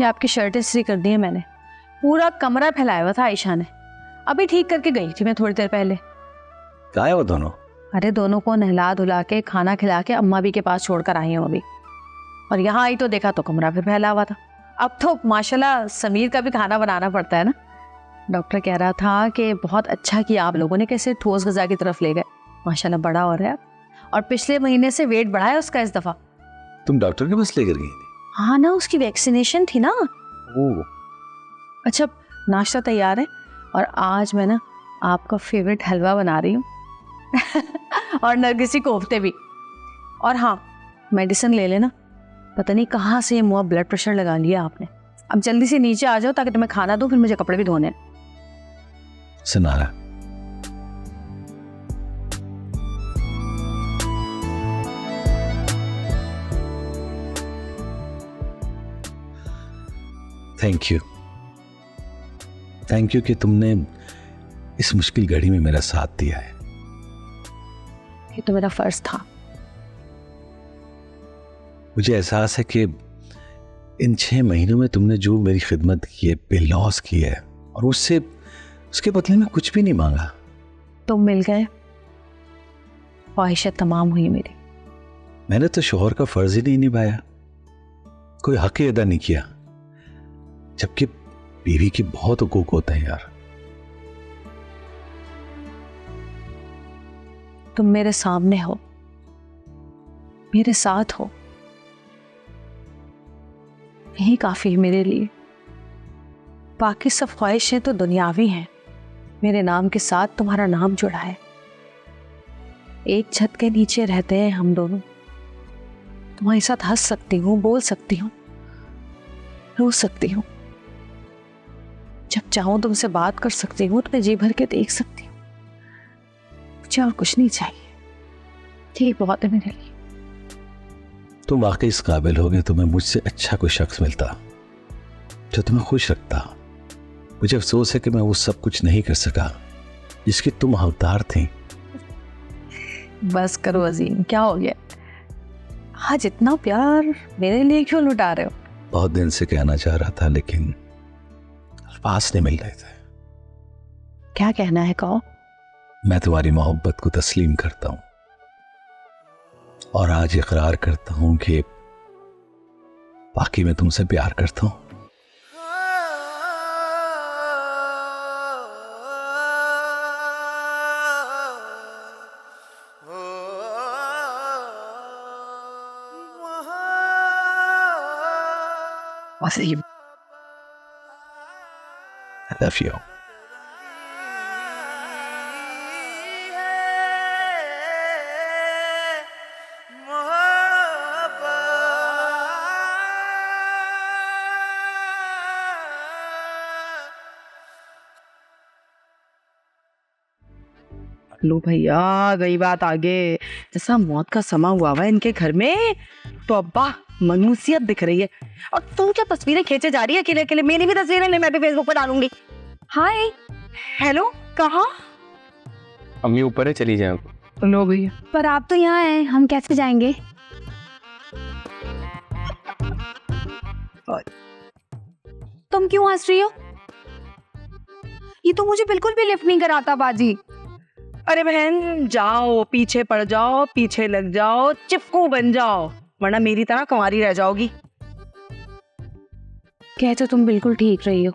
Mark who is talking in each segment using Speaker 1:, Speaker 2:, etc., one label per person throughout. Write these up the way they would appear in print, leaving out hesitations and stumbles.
Speaker 1: ये आपकी शर्ट इस्त्री कर दी है मैंने, पूरा कमरा फैलाया हुआ था आयशा ने, अभी ठीक करके गई थी मैं थोड़ी देर पहले।
Speaker 2: कहाँ है वो दोनों?
Speaker 1: अरे दोनों को नहला धुला के खाना खिला के अम्मा भी के पास छोड़कर आई हूँ अभी, और यहाँ आई तो देखा तो कमरा फिर फैला हुआ था। अब तो माशाल्लाह समीर का भी खाना बनाना पड़ता है ना। डॉक्टर कह रहा था कि बहुत अच्छा किया आप लोगों ने, कैसे ठोस गजा की तरफ ले गए, माशाल्लाह बड़ा हो रहा है और पिछले महीने से वेट बढ़ा है उसका इस दफा।
Speaker 2: तुम डॉक्टर के पास लेकर गई थी?
Speaker 1: हाँ ना, उसकी वैक्सीनेशन थी ना।
Speaker 2: ओह
Speaker 1: अच्छा, नाश्ता तैयार है और आज मैं ना आपका फेवरेट हलवा बना रही हूँ और नरगिसी कोफ्ते भी। और हाँ, मेडिसिन ले लेना, पता नहीं कहाँ से ये मुआ ब्लड प्रेशर लगा लिया आपने। अब जल्दी से नीचे आ जाओ ताकि तुम्हें खाना दूँ, फिर मुझे कपड़े भी धोने हैं।
Speaker 2: सुनारा, थैंक यू कि तुमने इस मुश्किल घड़ी में मेरा साथ दिया है।
Speaker 1: ये तो मेरा फर्ज था।
Speaker 2: मुझे एहसास है कि इन 6 महीनों में तुमने जो मेरी खिदमत की है, बेलौस की है, और उसके बदले में कुछ भी नहीं मांगा।
Speaker 1: तुम मिल गए, ख्वाहिशें तमाम हुई मेरी।
Speaker 2: मैंने तो शोहर का फर्ज ही नहीं निभाया, कोई हक ही अदा नहीं किया, जबकि बीवी की बहुत हुकूक होते हैं यार।
Speaker 1: तुम मेरे सामने हो, मेरे साथ हो, यही काफी है मेरे लिए। बाकी सब ख्वाहिशें तो दुनियावी हैं, मेरे नाम के साथ तुम्हारा नाम जुड़ा है। एक छत के नीचे रहते हैं हम दोनों, तुम्हारे साथ हंस सकती हूँ, बोल सकती हूँ, रो सकती हूँ, जब चाहूं तुमसे बात कर सकती हूँ, तुम्हें जी भर के देख सकती हूँ। मुझे और कुछ नहीं चाहिए, ठीक बहुत है मेरे लिए।
Speaker 2: तुम वाकई इस काबिल हो गए, तुम्हें मुझसे अच्छा कोई शख्स मिलता जो तुम्हें खुश रखता। मुझे अफसोस है कि मैं वो सब कुछ नहीं कर सका जिसकी तुम हकदार थी।
Speaker 1: बस करो अजीम, क्या हो गया? आज इतना प्यार मेरे लिए क्यों लुटा रहे हो?
Speaker 2: बहुत दिन से कहना चाह रहा था लेकिन अल्फाज नहीं मिल रहे थे।
Speaker 1: क्या कहना है कहो।
Speaker 2: मैं तुम्हारी मोहब्बत को तस्लीम करता हूं और आज इकरार करता हूं कि बाकी मैं तुमसे प्यार करता हूं।
Speaker 1: Wasim,
Speaker 2: I love you.
Speaker 3: लो भैया, गई बात आगे। जैसा मौत का समा हुआ है इनके घर में, तो अब्बा मनुसियत दिख रही है। और तुम क्या तस्वीरें खींचे जा रही है अकेले अकेले? मेरी भी तस्वीरें ले, मैं भी फेसबुक पर डालूंगी। हाय, हेलो, कहाँ?
Speaker 4: अम्मी ऊपर है, चली जाए।
Speaker 3: लो भैया,
Speaker 5: पर आप तो यहाँ हैं, हम कैसे जाएंगे? तुम क्यों हंस रही हो? ये तो मुझे बिल्कुल भी लिफ्ट नहीं कराता बाजी।
Speaker 3: अरे बहन, जाओ पीछे पड़ जाओ, पीछे लग जाओ, चिपकू बन जाओ, वरना मेरी तरह कुंवारी रह जाओगी।
Speaker 1: कह तो तुम बिल्कुल ठीक रही हो,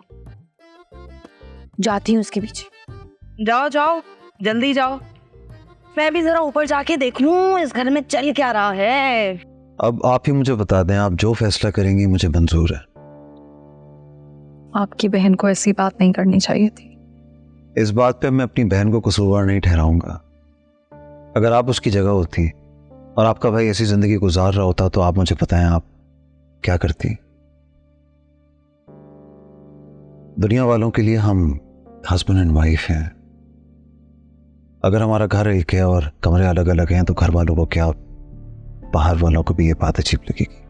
Speaker 1: जाती हूँ उसके पीछे।
Speaker 3: जाओ जाओ, जल्दी जाओ, मैं भी जरा ऊपर जाके देख लूं इस घर में चल क्या रहा है।
Speaker 6: अब आप ही मुझे बता दें, आप जो फैसला करेंगी मुझे मंजूर है।
Speaker 7: आपकी बहन को ऐसी बात नहीं करनी चाहिए थी।
Speaker 6: इस बात पे मैं अपनी बहन को कसूरवार नहीं ठहराऊंगा। अगर आप उसकी जगह होती और आपका भाई ऐसी जिंदगी गुजार रहा होता तो आप मुझे बताएं, आप क्या करती? दुनिया वालों के लिए हम हस्बैंड एंड वाइफ हैं। अगर हमारा घर एक है और कमरे अलग अलग हैं तो घर वालों को क्या, बाहर वालों को भी ये बात अजीब लगेगी।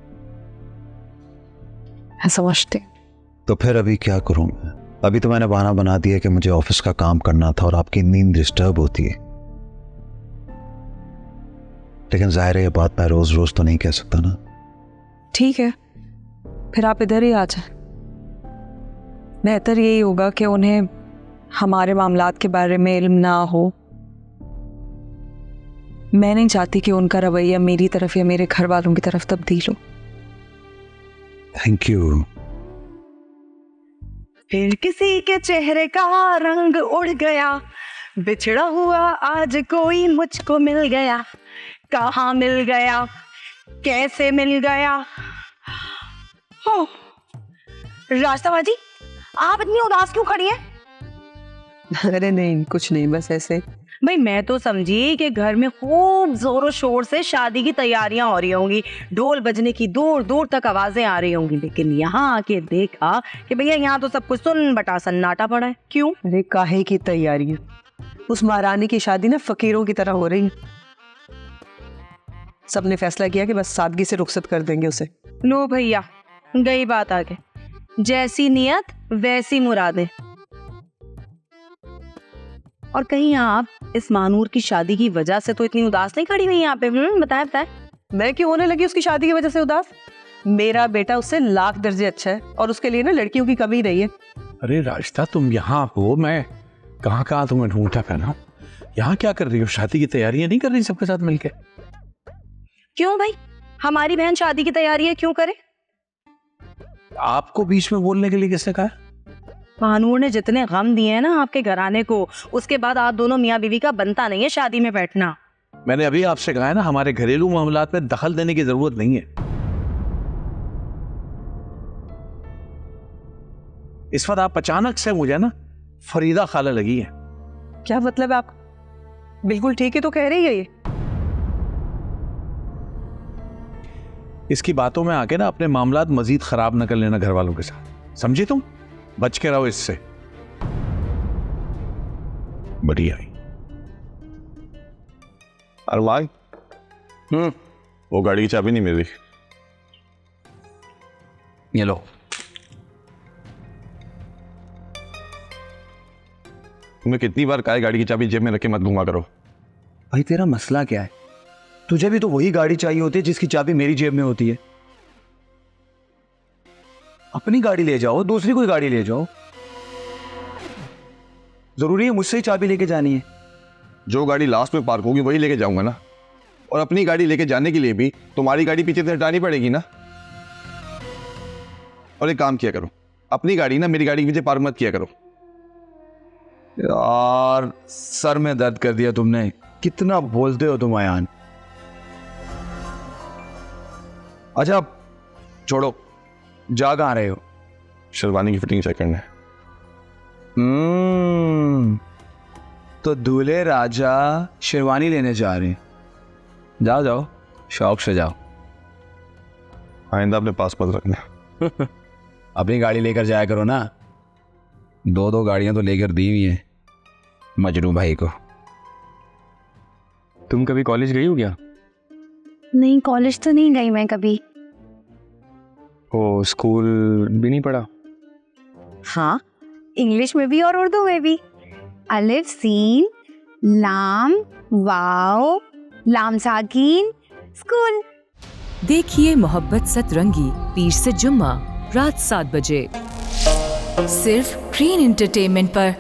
Speaker 7: मैं समझती।
Speaker 6: तो फिर अभी क्या करूं मैं? अभी तो मैंने बहाना बना दिया कि मुझे ऑफिस का काम करना था और आपकी नींद डिस्टर्ब होती है, लेकिन जाहिर है ये बात मैं रोज रोज तो नहीं कह सकता ना।
Speaker 7: ठीक है, फिर आप इधर ही आ जाए, बेहतर यही होगा कि उन्हें हमारे मामलात के बारे में इल्म ना हो। मैं नहीं चाहती कि उनका रवैया मेरी तरफ या मेरे घर वालों की तरफ तब्दील हो।
Speaker 6: Thank you.
Speaker 3: फिर किसी के चेहरे का रंग उड़ गया, बिछड़ा हुआ आज कोई मुझको मिल गया, कहाँ मिल गया, कैसे मिल गया। हो रास्ता बाजी, आप इतनी उदास क्यों खड़ी हैं?
Speaker 8: अरे नहीं, कुछ नहीं, बस ऐसे।
Speaker 3: भाई मैं तो समझी कि घर में खूब जोरों शोर से शादी की तैयारियां हो रही होंगी, ढोल बजने की दूर दूर तक आवाजें आ रही होंगी, लेकिन यहाँ आके देखा कि भैया यहाँ तो सब कुछ सुन बटा सन्नाटा पड़ा है। क्यों?
Speaker 8: अरे काहे की तैयारी है? उस महारानी की शादी ना फकीरों की तरह हो रही है। सबने फैसला किया कि बस सादगी से रुखसत कर देंगे उसे।
Speaker 3: लो भैया, गई बात आगे, जैसी नियत वैसी मुरादें। और कहीं आप इस मानूर की शादी की वजह से तो इतनी उदास नहीं खड़ी हुई यहाँ पे? बताए बताए।
Speaker 8: मैं क्यों होने लगी उसकी शादी की वजह से उदास? मेरा बेटा उससे लाख दर्जे अच्छा है और उसके लिए ना लड़कियों की कमी नहीं है।
Speaker 2: अरे रास्ता, तुम यहाँ हो, मैं कहाँ कहाँ तुम्हें ढूंढता पहना। यहाँ क्या कर रही हो? शादी की तैयारियां नहीं कर रही सबके साथ मिलके?
Speaker 3: क्यों भाई, हमारी बहन शादी की तैयारी है, क्यों करे?
Speaker 2: आपको बीच में बोलने के लिए किसने कहा?
Speaker 3: महानूर ने जितने गम दिए हैं ना आपके घराने को, उसके बाद आप दोनों मियाँ बीवी का बनता नहीं है शादी में बैठना।
Speaker 2: मैंने अभी आपसे कहा है ना, हमारे घरेलू मामलात में दखल देने की जरूरत नहीं है। इस वक्त आप अचानक से मुझे ना फरीदा खाला लगी है।
Speaker 8: क्या मतलब है आप? बिल्कुल ठीक है तो कह रही है ये।
Speaker 2: इसकी बातों में आके ना अपने मामलात मजीद खराब न कर लेना घर वालों के साथ, समझे? तुम बच के रहो इससे। बढ़िया।
Speaker 9: अरमान, वो गाड़ी की चाबी नहीं मिली।
Speaker 4: ये लो।
Speaker 9: तुम्हें कितनी बार कहा है गाड़ी की चाबी जेब में रख के मत घुमा करो।
Speaker 6: भाई तेरा मसला क्या है? तुझे भी तो वही गाड़ी चाहिए होती है जिसकी चाबी मेरी जेब में होती है। अपनी गाड़ी ले जाओ, दूसरी कोई गाड़ी ले जाओ। जरूरी है मुझसे ही चाबी लेके जानी है?
Speaker 9: जो गाड़ी लास्ट में पार्क होगी वही लेके जाऊंगा ना, और अपनी गाड़ी लेके जाने के लिए भी तुम्हारी गाड़ी पीछे से हटानी पड़ेगी ना। और एक काम किया करो, अपनी गाड़ी ना मेरी गाड़ी के पीछे पार्क मत किया करो।
Speaker 6: यार सर में दर्द कर दिया तुमने। कितना बोलते हो तुम अयान। अच्छा छोड़ो, जा कहाँ रहे हो?
Speaker 9: शेरवानी की फिटिंग चेक करना है।
Speaker 6: तो दूल्हे राजा शेरवानी लेने जा रहे हैं। जाओ जाओ, शौक से जाओ।
Speaker 9: आइंदा अपने पास मत रखना।
Speaker 6: अपनी गाड़ी लेकर जाया करो ना। दो दो गाड़ियां तो लेकर दी हुई हैं मजनू भाई को।
Speaker 4: तुम कभी कॉलेज गई हो क्या?
Speaker 5: नहीं, कॉलेज तो नहीं गई मैं कभी।
Speaker 4: ओ, स्कूल भी नहीं पढ़ा?
Speaker 5: हाँ, इंग्लिश में भी और उर्दू में भी। अलिफ सीन लाम वाओ लाम साकीन स्कूल।
Speaker 10: देखिए मोहब्बत सतरंगी पीर से जुम्मा रात 7 बजे सिर्फ ग्रीन एंटरटेनमेंट पर।